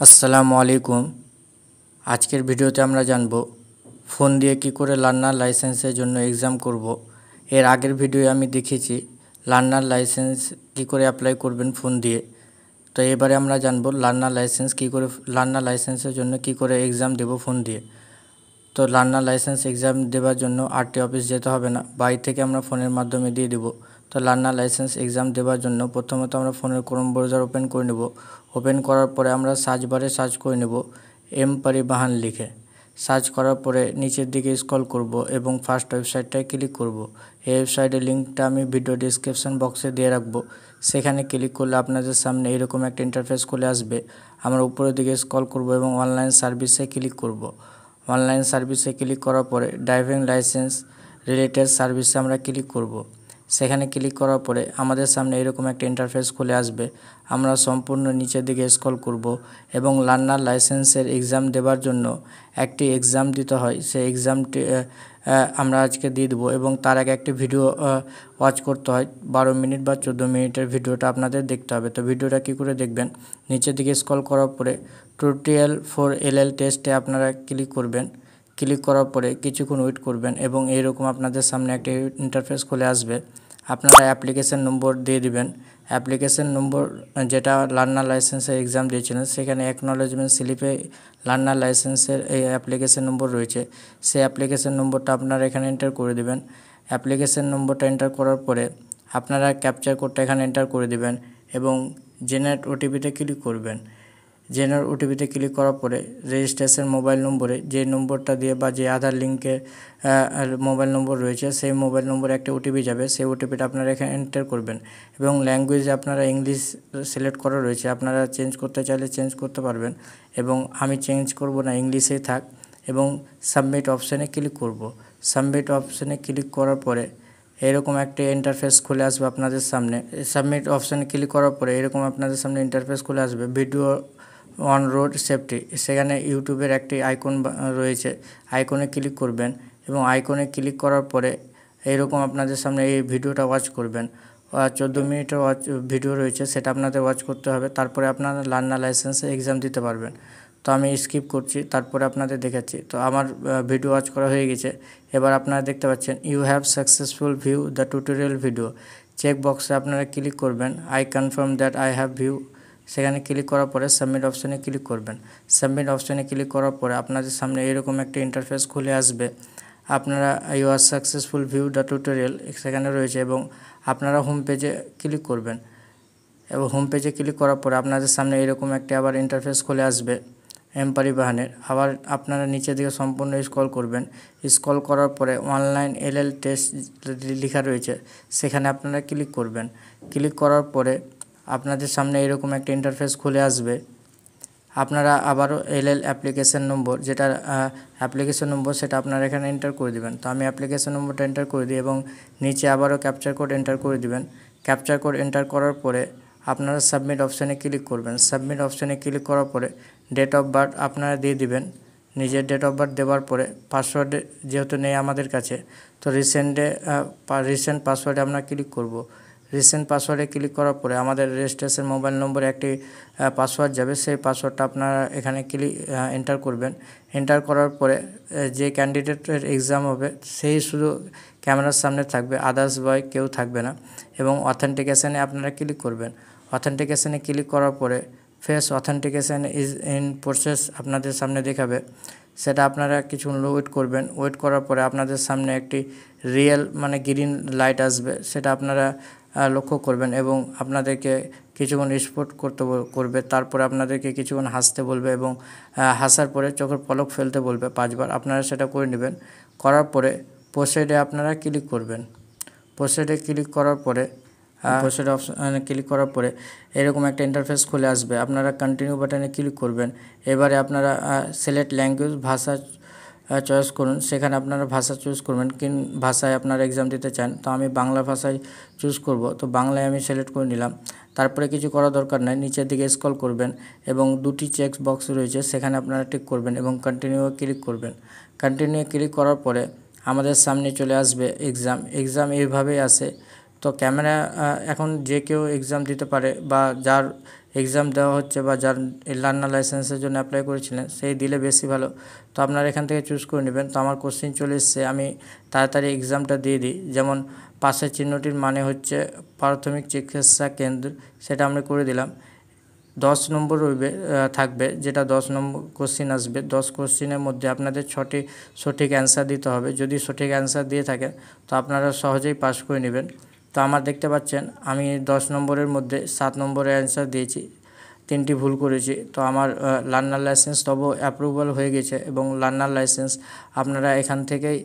আসসালামু আলাইকুম। আজকের ভিডিওতে আমরা জানব ফোন দিয়ে কি করে লার্নার লাইসেন্সের জন্য এক্সাম করব। এর আগের ভিডিওয়ে আমি দেখিয়েছি লার্নার লাইসেন্স কি করে অ্যাপ্লাই করবেন ফোন দিয়ে। তো এবারে আমরা জানব লার্নার লাইসেন্সের জন্য কি করে এক্সাম দেব ফোন দিয়ে। তো লার্নার লাইসেন্স এক্সাম দেওয়ার জন্য আরটিও অফিস যেতে হবে না, বাড়ি থেকে আমরা ফোনের মাধ্যমে দিয়ে দেব। তো লার্নার লাইসেন্স এক্সাম দেওয়ার জন্য প্রথমত আমরা ফোনের ক্রোম ব্রাউজার ওপেন করে নেব। ওপেন করার পরে আমরা সার্চ বারে সার্চ করে নেব এম পরিবহন লিখে। সার্চ করার পরে নিচের দিকে স্ক্রল করব এবং ফার্স্ট ওয়েবসাইটটায় ক্লিক করব। এই ওয়েবসাইটের লিঙ্কটা আমি ভিডিও ডিসক্রিপশন বক্সে দিয়ে রাখবো। সেখানে ক্লিক করলে আপনাদের সামনে এরকম একটা ইন্টারফেস খুলে আসবে। আমরা উপরের দিকে স্ক্রল করব এবং অনলাইন সার্ভিসে ক্লিক করব। অনলাইন সার্ভিসে ক্লিক করার পরে ড্রাইভিং লাইসেন্স রিলেটেড সার্ভিসে আমরা ক্লিক করব। সেখানে ক্লিক করার পরে আমাদের সামনে এরকম একটা ইন্টারফেস খুলে আসবে। আমরা সম্পূর্ণ নিচের দিকে স্ক্রল করব এবং লার্নার লাইসেন্সের এক্সাম দেওয়ার জন্য একটি এক্সাম দিতে হয়, সেই এক্সামটি আমরা আজকে দিয়ে দেবো এবং তার আগে একটি ভিডিও ওয়াচ করতে হয়। 12 মিনিট বা 14 মিনিটের ভিডিওটা আপনাদের দেখতে হবে। তো ভিডিওটা কী করে দেখবেন, নিচের দিকে স্ক্রল করার পরে টিউটোরিয়াল ফর এলএল টেস্টে আপনারা ক্লিক করবেন। ক্লিক করার পরে কিছুক্ষণ ওয়েট করবেন এবং এইরকম আপনাদের সামনে একটি ইন্টারফেস খুলে আসবে। আপনারা অ্যাপ্লিকেশন নম্বর দিয়ে দিবেন। অ্যাপ্লিকেশন নম্বর যেটা লার্নার লাইসেন্সের এক্সাম দিয়েছিলেন সেখানে অ্যাকনলেজমেন্ট স্লিপে লার্নার লাইসেন্সের এই অ্যাপ্লিকেশন নম্বর রয়েছে, সেই অ্যাপ্লিকেশন নম্বরটা আপনারা এখানে এন্টার করে দেবেন। অ্যাপ্লিকেশন নম্বরটা এন্টার করার পরে আপনারা ক্যাপচার কোডটা এখানে এন্টার করে দেবেন এবং জেনারেট ওটিপিতে ক্লিক করবেন। জেনারেট ওটিপিতে ক্লিক করার পরে রেজিস্ট্রেশন মোবাইল নম্বরে যে নম্বরটা দিয়ে বা যে আধার লিঙ্কের মোবাইল নম্বর রয়েছে সেই মোবাইল নম্বরে একটা ওটিপি যাবে, সেই ওটিপিটা আপনারা এখানে এন্টার করবেন এবং ল্যাঙ্গুয়েজ আপনারা ইংলিশ সিলেক্ট করা রয়েছে, আপনারা চেঞ্জ করতে চাইলে চেঞ্জ করতে পারবেন এবং আমি চেঞ্জ করব না, ইংলিশেই থাক এবং সাবমিট অপশানে ক্লিক করব। সাবমিট অপশানে ক্লিক করার পরে এরকম একটা ইন্টারফেস খুলে আসবে আপনাদের সামনে। সাবমিট অপশানে ক্লিক করার পরে এরকম আপনাদের সামনে ইন্টারফেস খুলে আসবে। ভিডিও অন রোড সেফটি, সেখানে ইউটিউবের একটি আইকন রয়েছে, আইকনে ক্লিক করবেন এবং আইকনে ক্লিক করার পরে এইরকম আপনাদের সামনে এই ভিডিওটা ওয়াচ করবেন। 14 মিনিটের ভিডিও রয়েছে, সেটা আপনাদের ওয়াচ করতে হবে, তারপরে আপনারা লার্নার লাইসেন্সে এক্সাম দিতে পারবেন। তো আমি স্কিপ করছি, তারপরে আপনাদের দেখাচ্ছি। তো আমার ভিডিও ওয়াচ করা হয়ে গেছে। এবার আপনারা দেখতে পাচ্ছেন you have successful view the tutorial video. Check বক্সে আপনারা ক্লিক করবেন I confirm that I have view. সেখানে ক্লিক করার পরে সাবমিট অপশানে ক্লিক করবেন। সাবমিট অপশানে ক্লিক করার পরে আপনাদের সামনে এরকম একটা ইন্টারফেস খুলে আসবে। আপনারা you are successful view the tutorial সেখানে রয়েছে এবং আপনারা হোম পেজে ক্লিক করবেন এবং হোম পেজে ক্লিক করার পরে আপনাদের সামনে এরকম একটা আবার ইন্টারফেস খুলে আসবে এম পরিবহনের। আবার আপনারা নিচের দিকে সম্পূর্ণ স্ক্রল করবেন। স্ক্রল করার পরে অনলাইন এলএল টেস্ট লেখা রয়েছে, সেখানে আপনারা ক্লিক করবেন। ক্লিক করার পরে আপনাদের সামনে এরকম একটা ইন্টারফেস খুলে আসবে। আপনারা আবারও এলএল অ্যাপ্লিকেশন নম্বর যেটা অ্যাপ্লিকেশন নম্বর সেটা আপনারা এখানে এন্টার করে দিবেন। তো আমি অ্যাপ্লিকেশন নম্বরটা এন্টার করে দিই এবং নিচে আবারও ক্যাপচার কোড এন্টার করে দিবেন। ক্যাপচার কোড এন্টার করার পরে আপনারা সাবমিট অপশানে ক্লিক করবেন। সাবমিট অপশানে ক্লিক করার পরে ডেট অফ বার্থ আপনারা দিয়ে দিবেন। নিজের ডেট অফ বার্থ দেওয়ার পরে পাসওয়ার্ড যেহেতু নেই আমাদের কাছে, তো রিসেন্ট পাসওয়ার্ডে আমরা ক্লিক করব। রিসেন্ট পাসওয়ার্ডে ক্লিক করার পরে আমাদের রেজিস্ট্রেশন মোবাইল নম্বরে একটি পাসওয়ার্ড যাবে, সেই পাসওয়ার্ডটা আপনারা এখানে এন্টার করবেন। এন্টার করার পরে যে ক্যান্ডিডেটের এক্সাম হবে সেই শুধু ক্যামেরার সামনে থাকবে, আদার্স বয় কেউ থাকবে না এবং অথেন্টিকেশানে আপনারা ক্লিক করবেন। অথেন্টিকেশানে ক্লিক করার পরে face authentication is in process আপনাদের সামনে দেখাবে, সেটা আপনারা কিছুক্ষণ ওয়েট করবেন। ওয়েট করার পরে আপনাদের সামনে একটি রিয়েল গ্রিন লাইট আসবে, সেটা আপনারা লক্ষ্য করবেন এবং আপনাদেরকে কিছুক্ষণ স্পট করবে। তারপরে আপনাদেরকে কিছুক্ষণ হাসতে বলবে এবং হাসার পরে চোখের পলক ফেলতে বলবে 5 বার। আপনারা সেটা করে নেবেন। করার পরে প্রসিডে আপনারা ক্লিক করবেন। প্রসিডে ক্লিক করার পরে প্রসিড অপশানে ক্লিক করার পরে এরকম একটা ইন্টারফেস খুলে আসবে। আপনারা কন্টিনিউ বাটনে ক্লিক করবেন। এবারে আপনারা সিলেক্ট ল্যাঙ্গুয়েজ ভাষা চয়েস করুন, সেখানে আপনারা ভাষা চুজ করবেন কোন ভাষায় আপনারা এক্সাম দিতে চান। তো আমি বাংলা ভাষায় চুজ করব, তো বাংলায় আমি সিলেক্ট করে নিলাম। তারপরে কিছু করা দরকার নাই, নিচের দিকে স্ক্রল করবেন এবং 2টি চেক বক্স রয়েছে সেখানে আপনারা টিক করবেন এবং কন্টিনিউ ক্লিক করবেন। কন্টিনিউ ক্লিক করার পরে আমাদের সামনে চলে আসবে এক্সাম এইভাবেই আসে। তো ক্যামেরা এখন যে কেউ এক্সাম দিতে পারে বা যার এক্সাম দেওয়া হচ্ছে বা যার লার্নার লাইসেন্সের জন্য অ্যাপ্লাই করেছিলেন সেই দিলে বেশি ভালো। তো আপনারা এখান থেকে চুজ করে নেবেন। তো আমার কোশ্চেন চলে এসছে, আমি তাড়াতাড়ি এক্সামটা দিয়ে দিই। যেমন পাশের চিহ্নটির মানে হচ্ছে প্রাথমিক চিকিৎসা কেন্দ্র, সেটা আমরা করে দিলাম। 10 নম্বর থাকবে, যেটা 10 নম্বর কোশ্চিন আসবে। 10 কোশ্চিনের মধ্যে আপনাদের 6টি সঠিক অ্যান্সার দিতে হবে। যদি সঠিক অ্যান্সার দিয়ে থাকেন তো আপনারা সহজেই পাস করে নেবেন। তো আমার দেখতে পাচ্ছেন আমি 10 নম্বরের মধ্যে 7 নম্বরের অ্যান্সার দিয়েছি, 3টি ভুল করেছি। তো আমার লার্নার লাইসেন্স তবু অ্যাপ্রুভাল হয়ে গেছে এবং লার্নার লাইসেন্স আপনারা এখান থেকেই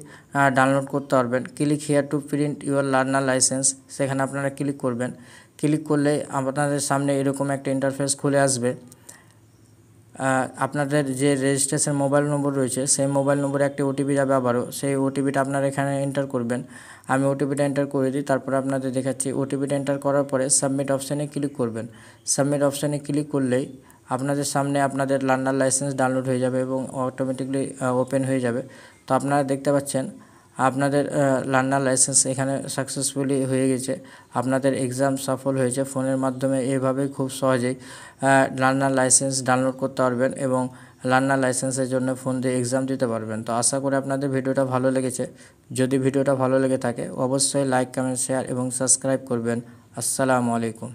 ডাউনলোড করতে পারবেন। Click here two print your learner licence, সেখানে আপনারা ক্লিক করবেন। ক্লিক করলে আপনাদের সামনে এরকম একটা ইন্টারফেস খুলে আসবে। আপনাদের যে রেজিস্ট্রেশন মোবাইল নম্বর রয়েছে সেই মোবাইল নম্বরে একটি ওটিপি যাবে আবারও, সেই ওটিপিটা আপনারা এখানে এন্টার করবেন। আমি ওটিপিটা এন্টার করে দিই, তারপরে আপনাদের দেখাচ্ছি। ওটিপিটা এন্টার করার পরে সাবমিট অপশানে ক্লিক করবেন। সাবমিট অপশানে ক্লিক করলেই আপনাদের সামনে আপনাদের লার্নার লাইসেন্স ডাউনলোড হয়ে যাবে এবং অটোমেটিকলি ওপেন হয়ে যাবে। তো আপনারা দেখতে পাচ্ছেন আপনাদের লার্নার লাইসেন্স এখানে সাকসেসফুলি হয়ে গেছে। আপনাদের এক্সাম সফল হয়েছে। ফোনের মাধ্যমে এভাবেই খুব সহজেই লার্নার লাইসেন্স ডাউনলোড করতে পারবেন এবং লার্নার লাইসেন্সের জন্য ফোন দিয়ে এক্সাম দিতে পারবেন। তো আশা করি আপনাদের ভিডিওটা ভালো লেগেছে। যদি ভিডিওটা ভালো লেগে থাকে অবশ্যই লাইক, কমেন্ট, শেয়ার এবং সাবস্ক্রাইব করবেন। আসসালামু আলাইকুম।